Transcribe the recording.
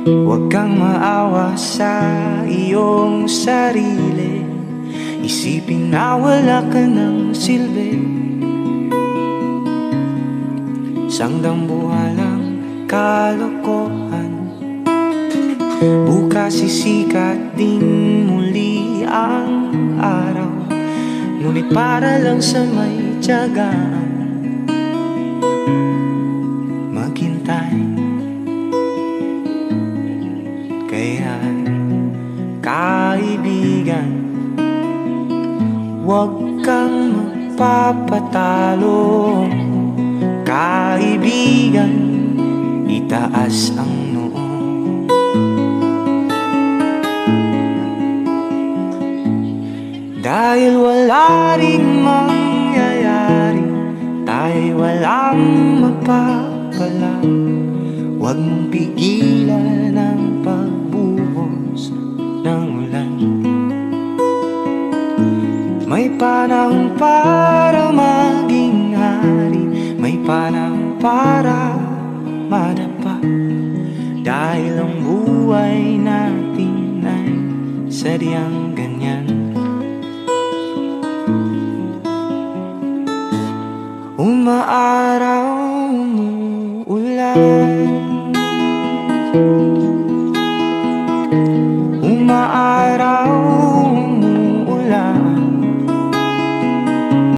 Huwag kang maawa sa iyong sarili. Isipin na wala ka ng silbi. Sangdambuhalang kalokohan. Bukas sisikat din muli ang araw, ngunit para lang sa may tiyagaan maghintay. Kaya kaibigan, huwag kang magpapatalo. Kaibigan, itaas ang noo. Dahil wala ring mangyayari, tayo'y walang mapapala. Huwag mong pigilan ang pagbuhos ng ulan. May panahon para maging hari, may panahon para madapa. Dahil ang buhay natin ay sadyang ganyan.